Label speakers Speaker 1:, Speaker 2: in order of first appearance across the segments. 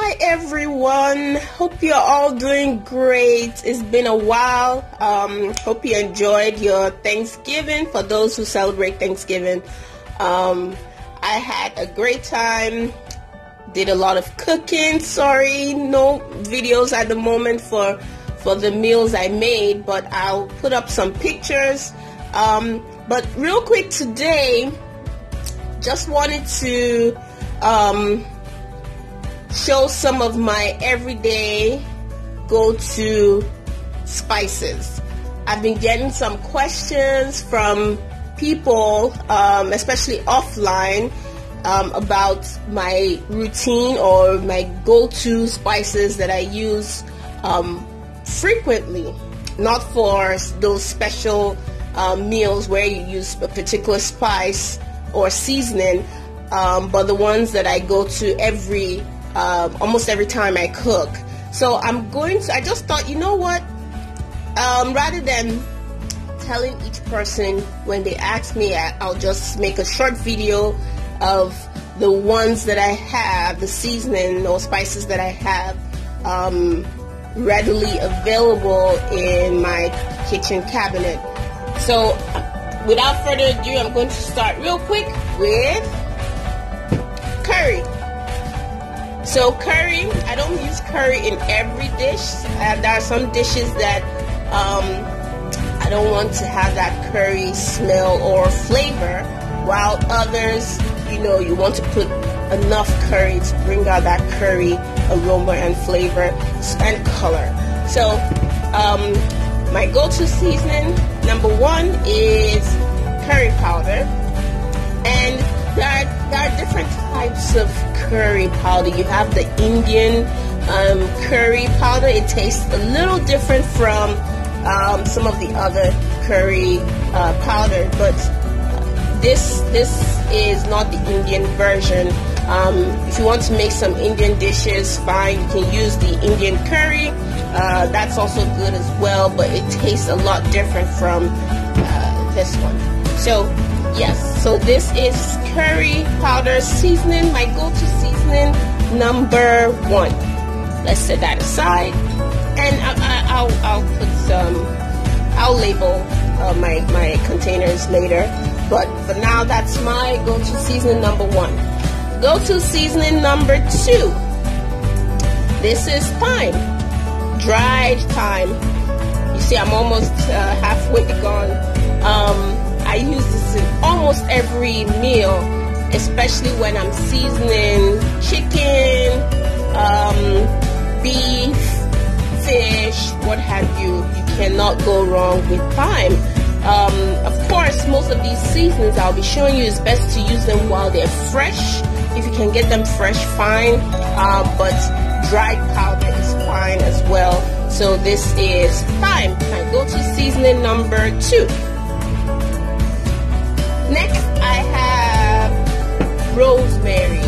Speaker 1: Hi everyone, hope you're all doing great. It's been a while. Hope you enjoyed your Thanksgiving. For those who celebrate Thanksgiving, I had a great time. Did a lot of cooking. Sorry, no videos at the moment for the meals I made, but I'll put up some pictures. But real quick today, just wanted to show some of my everyday go-to spices. I've been getting some questions from people, especially offline, about my routine or my go-to spices that I use frequently, not for those special meals where you use a particular spice or seasoning, but the ones that I go to almost every time I cook. So I just thought, you know what, rather than telling each person when they ask me, I'll just make a short video of the ones that I have, the seasoning or spices that I have readily available in my kitchen cabinet. So without further ado, I'm going to start real quick with curry. So curry, I don't use curry in every dish. There are some dishes that I don't want to have that curry smell or flavor, while others, you want to put enough curry to bring out that curry aroma and flavor and color. So my go-to seasoning number one is curry powder, and there are different types of curry powder. You have the Indian curry powder. It tastes a little different from some of the other curry powder, but this is not the Indian version. If you want to make some Indian dishes, fine, you can use the Indian curry. That's also good as well, but it tastes a lot different from this one. So yes, so this is curry powder seasoning, my go-to seasoning number one. Let's set that aside, and I'll label my containers later. But for now, that's my go-to seasoning number one. Go-to seasoning number two. This is thyme, dried thyme. You see, I'm almost halfway gone. I use this in almost every meal, especially when I'm seasoning chicken, beef, fish, what have you. You cannot go wrong with thyme. Of course, most of these seasonings I'll be showing you, it's best to use them while they're fresh. If you can get them fresh, fine, but dried powder is fine as well. So this is thyme, my go-to seasoning number two. Next, I have rosemary.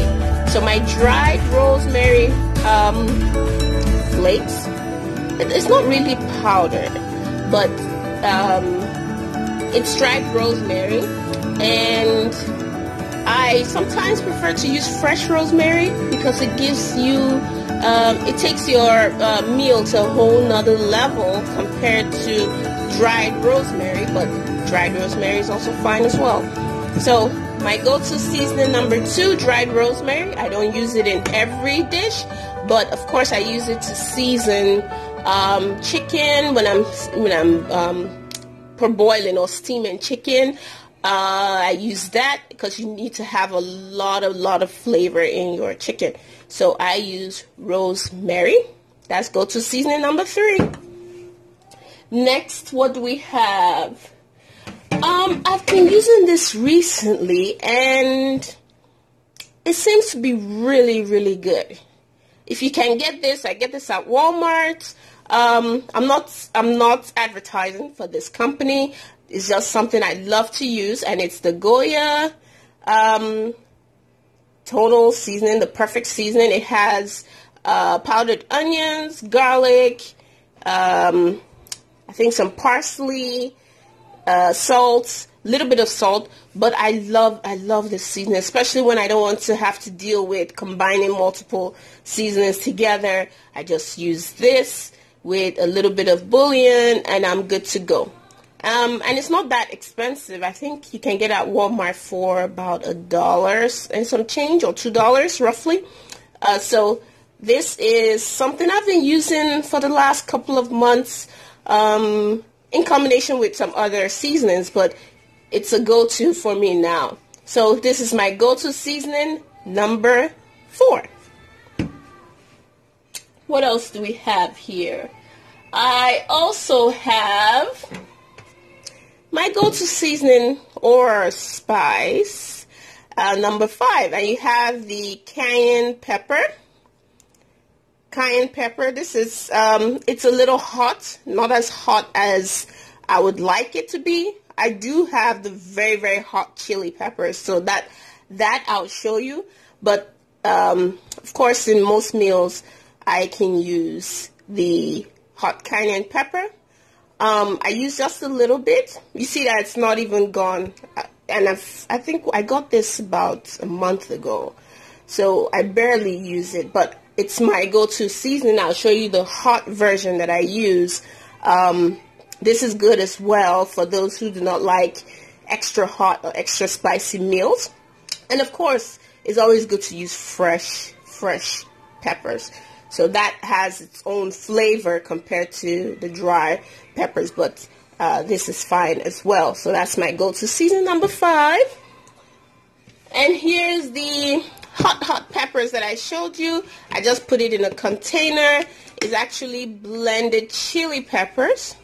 Speaker 1: So my dried rosemary flakes, it's not really powdered, but it's dried rosemary, and I sometimes prefer to use fresh rosemary because it gives you, it takes your meal to a whole nother level compared to dried rosemary, but dried rosemary is also fine as well. So my go-to seasoning number two, dried rosemary. I don't use it in every dish, but of course I use it to season chicken when I'm parboiling or steaming chicken. I use that because you need to have a lot of flavor in your chicken. So I use rosemary. That's go-to seasoning number three. Next, what do we have? I've been using this recently, and it seems to be really good. If you can get this, I get this at Walmart. I'm not advertising for this company. It's just something I love to use, and it's the Goya Total Seasoning, the perfect seasoning. It has powdered onions, garlic, I think some parsley, salt, little bit of salt, but I love this seasoning, especially when I don't want to have to deal with combining multiple seasonings together. I just use this with a little bit of bouillon and I'm good to go. And it's not that expensive. I think you can get at Walmart for about $1 and some change, or $2 roughly. So this is something I've been using for the last couple of months in combination with some other seasonings, but it's a go-to for me now. So this is my go-to seasoning number 4. What else do we have here? I also have my go-to seasoning or spice, number 5, and you have the cayenne pepper. Cayenne pepper, this is, it's a little hot, not as hot as I would like it to be. I do have the very, very hot chili peppers, so that I'll show you. But, of course, in most meals, I can use the hot cayenne pepper. I use just a little bit. You see that it's not even gone, and I think I got this about a month ago, so I barely use it, but it's my go-to seasoning. I'll show you the hot version that I use. This is good as well for those who do not like extra hot or extra spicy meals. And of course, it's always good to use fresh peppers. So that has its own flavor compared to the dry peppers, but this is fine as well. So that's my go-to season number 5. And here's the hot peppers that I showed you. I just put it in a container. It's actually blended chili peppers.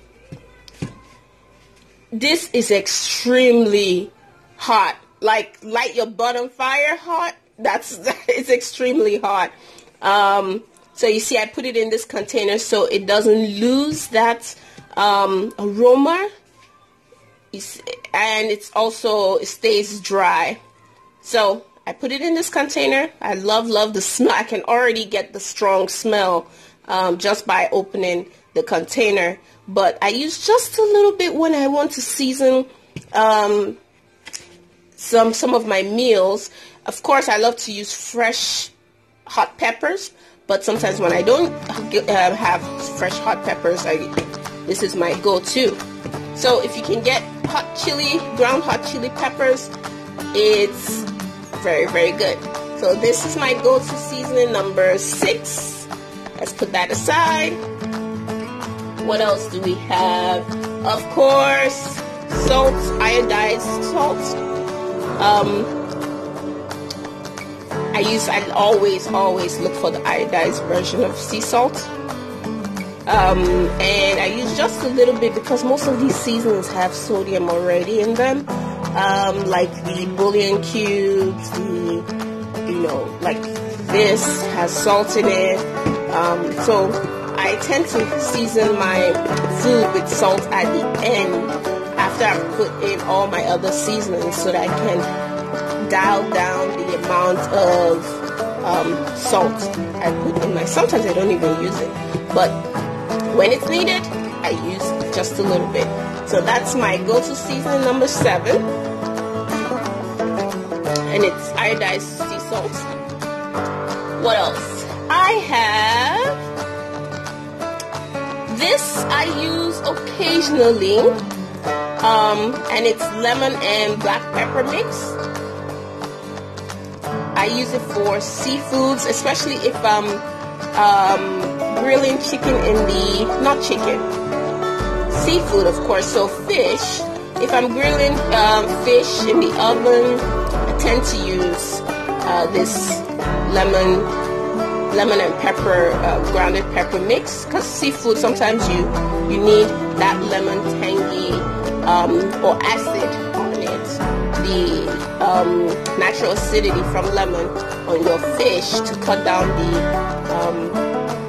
Speaker 1: This is extremely hot, like light your butt on fire hot. It's extremely hot. So you see, I put it in this container so it doesn't lose that aroma, and it stays dry. So I put it in this container. I love the smell. I can already get the strong smell just by opening the container. But I use just a little bit when I want to season some of my meals. Of course, I love to use fresh hot peppers, but sometimes when I don't have fresh hot peppers, this is my go-to. So if you can get ground hot chili peppers, it's very, very good. So this is my go-to seasoning number 6. Let's put that aside. What else do we have? Of course, salt, iodized salt. I always look for the iodized version of sea salt. And I use just a little bit because most of these seasonings have sodium already in them. Like the bouillon cubes, like this has salt in it. So I tend to season my food with salt at the end after I've put in all my other seasonings so that I can dial down the amount of salt I put in my. Sometimes I don't even use it, but when it's needed, I use just a little bit. So that's my go-to seasoning number 7, and it's iodized sea salt. What else? I have this. I use occasionally, and it's lemon and black pepper mix. I use it for seafoods, especially if I'm grilling chicken seafood, of course. So fish, if I'm grilling fish in the oven, I tend to use this lemon and pepper, grounded pepper mix, because seafood, sometimes you need that lemon tangy or acid on it, the natural acidity from lemon on your fish to cut down the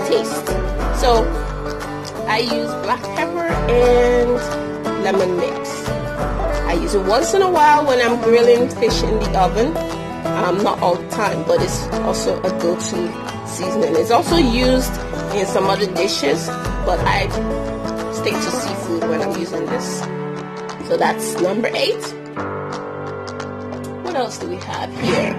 Speaker 1: taste. So I use black pepper and lemon mix. I use it once in a while when I'm grilling fish in the oven. Not all the time, but it's also a go-to seasoning. It's also used in some other dishes, but I stick to seafood when I'm using this. So that's number 8. else do we have here?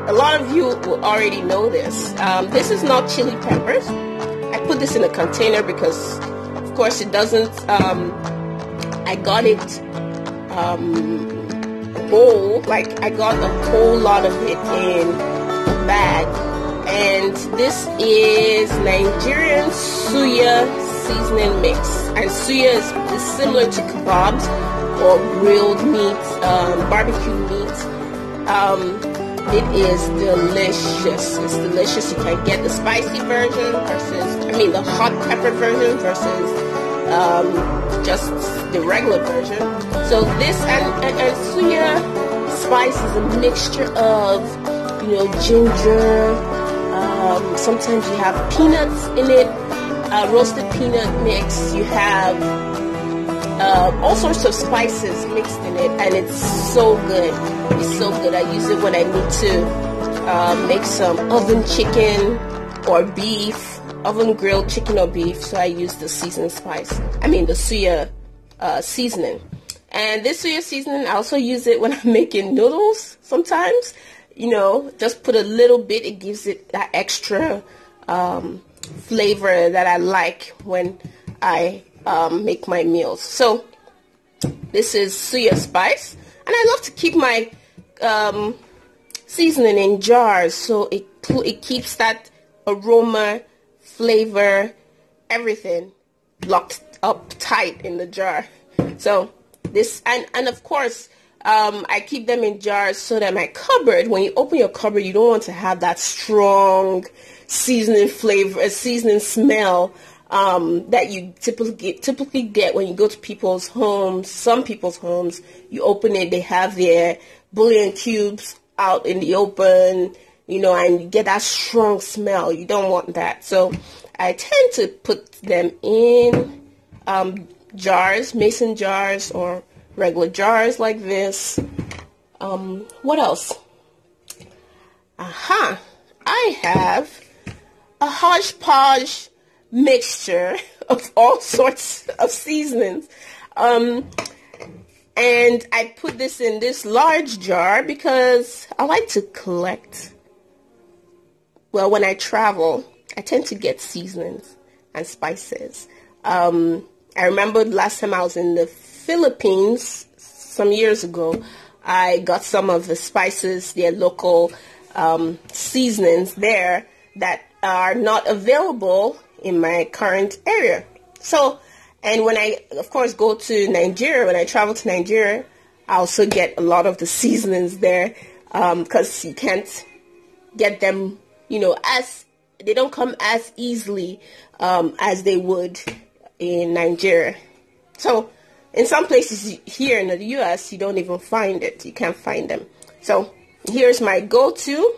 Speaker 1: A lot of you will already know this. This is not chili peppers. I put this in a container because, of course, it doesn't. I got it whole. Like, I got a whole lot of it in a bag. And this is Nigerian suya seasoning mix. And suya is similar to kebabs or grilled meat, barbecue meat. It is delicious. It's delicious. You can get the spicy version the hot pepper version versus just the regular version. So this and suya spice is a mixture of, ginger. Sometimes you have peanuts in it, roasted peanut mix. You have all sorts of spices mixed in it, and it's so good. It's so good. I use it when I need to make some oven chicken or beef, oven grilled chicken or beef. So I use the seasoning spice. The suya seasoning. And this suya seasoning, I also use it when I'm making noodles sometimes. Just put a little bit. It gives it that extra flavor that I like when I make my meals. So this is suya spice, and I love to keep my seasoning in jars, so it keeps that aroma, flavor, everything locked up tight in the jar. So this, and of course, I keep them in jars so that my cupboard, when you open your cupboard, you don't want to have that strong seasoning flavor, seasoning smell that you typically get when you go to people's homes. Some people's homes, you open it, they have their bouillon cubes out in the open, and you get that strong smell. You don't want that. So I tend to put them in jars, mason jars, or regular jars like this. What else? I have a hodgepodge mixture of all sorts of seasonings. And I put this in this large jar because I like to collect. Well, when I travel, I tend to get seasonings and spices. I remember last time I was in the Philippines some years ago, I got some of the spices, their local seasonings there that are not available in my current area. So, and when I, of course, go to Nigeria, when I travel to Nigeria, I also get a lot of the seasonings there because you can't get them, as they don't come as easily as they would in Nigeria. So, in some places here in the U.S., you don't even find it. You can't find them. So, here's my go-to,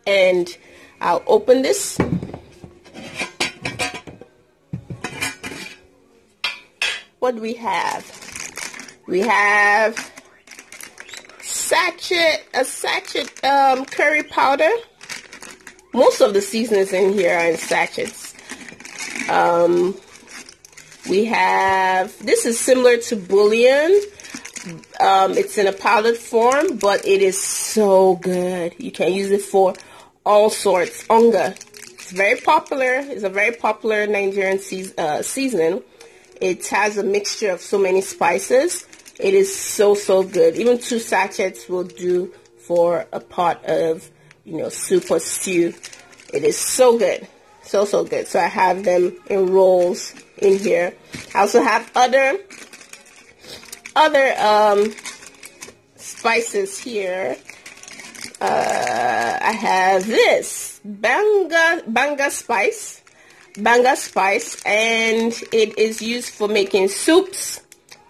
Speaker 1: and I'll open this. What do we have? We have a sachet curry powder. Most of the seasonings in here are in sachets. We have, this is similar to bouillon. It's in a powdered form, but it is so good. You can use it for all sorts. Onga. It's very popular. It's a very popular Nigerian seasoning. It has a mixture of so many spices. It is so good. Even 2 sachets will do for a pot of, soup or stew. It is so good. So good. So I have them in rolls in here. I also have other spices here. I have this banga spice, and it is used for making soups,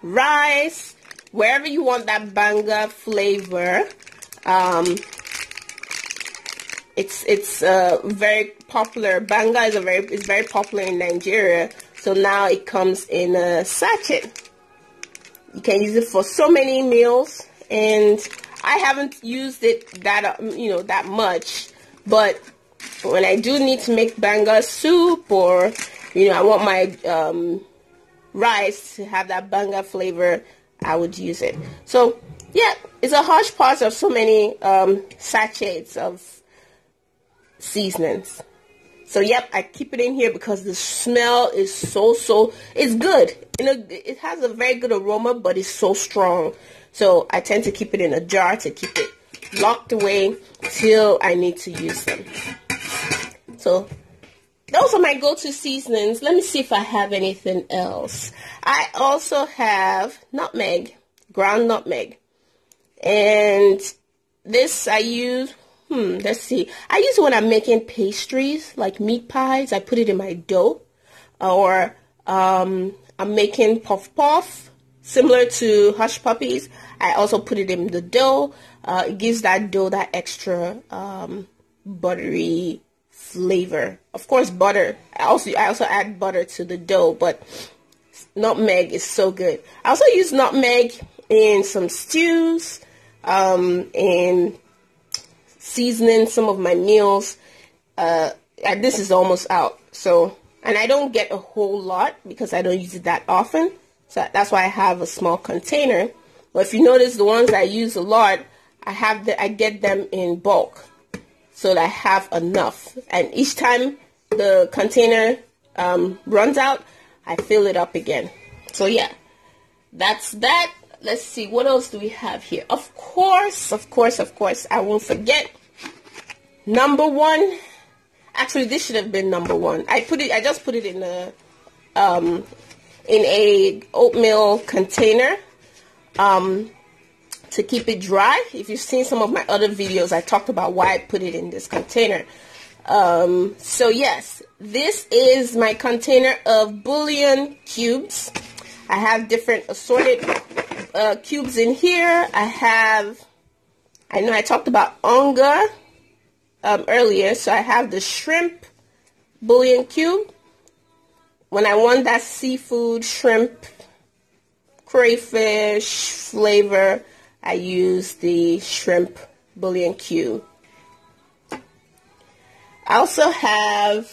Speaker 1: rice, wherever you want that banga flavor. It's very popular. Banga is very popular in Nigeria. So now it comes in a sachet. You can use it for so many meals, and I haven't used it that much, but when I do need to make banga soup, or I want my rice to have that banga flavor, I would use it. So yeah, it's a hodgepodge of so many sachets of seasonings. So yep, I keep it in here because the smell is it's good. It has a very good aroma, but it's so strong. So I tend to keep it in a jar to keep it locked away till I need to use them. So those are my go-to seasonings. Let me see if I have anything else. I also have nutmeg, ground nutmeg. And this I use, let's see. I use it when I'm making pastries, like meat pies. I put it in my dough. Or I'm making puff, similar to Hush Puppies. I also put it in the dough. It gives that dough that extra buttery flavor. Of course, butter. I also add butter to the dough, but nutmeg is so good. I also use nutmeg in some stews, and seasoning some of my meals. And this is almost out. So, and I don't get a whole lot because I don't use it that often. So that's why I have a small container. But if you notice, the ones I use a lot, I get them in bulk, so that I have enough. And each time the container runs out, I fill it up again. So yeah, that's that. Let's see, what else do we have here? Of course, I won't forget. Number one. Actually, this should have been number one. I just put it in a oatmeal container to keep it dry. If you've seen some of my other videos, I talked about why I put it in this container. So yes, this is my container of bouillon cubes. I have different assorted cubes in here. I know I talked about onga earlier, so I have the shrimp bouillon cube. When I want that seafood, shrimp, crayfish flavor, I use the shrimp bouillon cube. I also have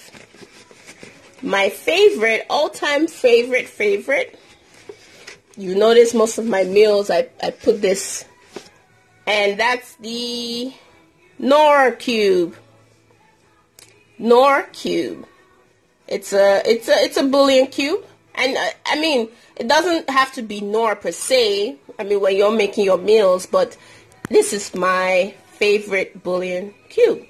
Speaker 1: my favorite, all-time favorite. You notice most of my meals, I put this, and that's the Knorr cube. Knorr cube. It's a bouillon cube, and I mean, it doesn't have to be Knorr per se. I mean, when you're making your meals, but this is my favorite bouillon cube.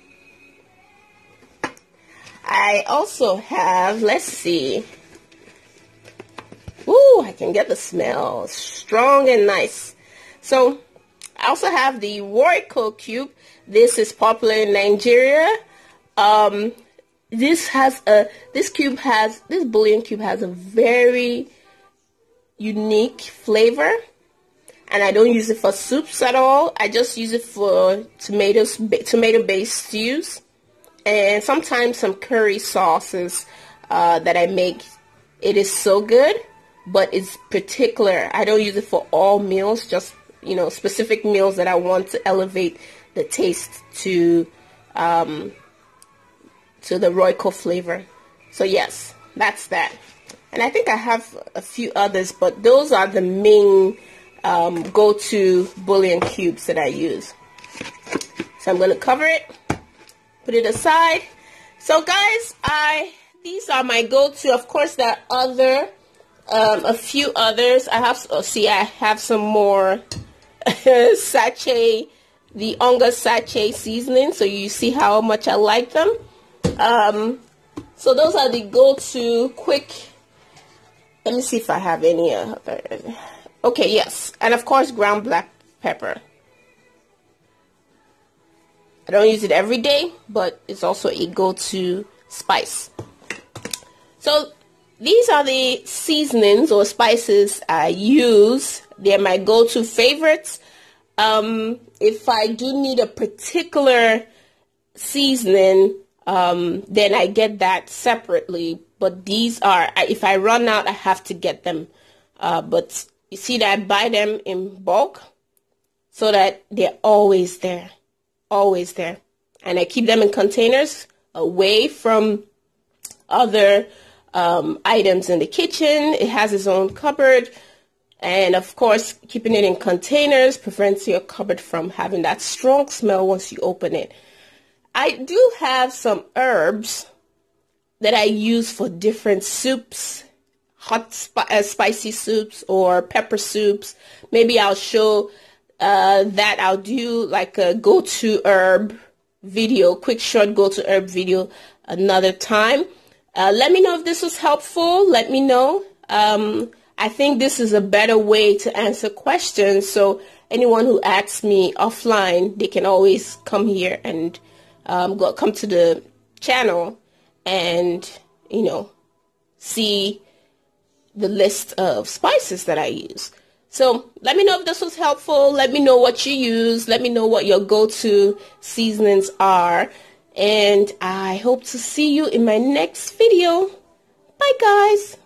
Speaker 1: I also have, let's see. Ooh, I can get the smell. Strong and nice. So, I also have the Royco cube. This is popular in Nigeria. This bouillon cube has a very unique flavor. And I don't use it for soups at all. I just use it for tomato-based stews. And sometimes some curry sauces that I make. It is so good, but it's particular. I don't use it for all meals, just, specific meals that I want to elevate the taste to the Royco flavor. So yes, that's that. And I think I have a few others, but those are the main go-to bouillon cubes that I use. So I'm going to cover it. Put it aside. So guys, these are my go-to. Of course, there are a few others. I have some more sachet, the onga sachet seasoning. So you see how much I like them. So those are the go-to quick. Let me see if I have any other. Okay, yes, and of course ground black pepper. I don't use it every day, but it's also a go-to spice. So these are the seasonings or spices I use. They're my go-to favorites. If I do need a particular seasoning, then I get that separately. But these are, if I run out, I have to get them. But you see that I buy them in bulk so that they're always there. Always there. And I keep them in containers away from other items in the kitchen. It has its own cupboard. And of course, keeping it in containers prevents your cupboard from having that strong smell once you open it. I do have some herbs that I use for different soups, hot spicy soups or pepper soups. Maybe I'll show that. I'll do like a go-to herb video, quick short go-to herb video another time. Let me know if this was helpful. Let me know. I think this is a better way to answer questions. So anyone who asks me offline, they can always come here and come to the channel and, you know, see the list of spices that I use. So let me know if this was helpful. Let me know what you use. Let me know what your go-to seasonings are. And I hope to see you in my next video. Bye, guys.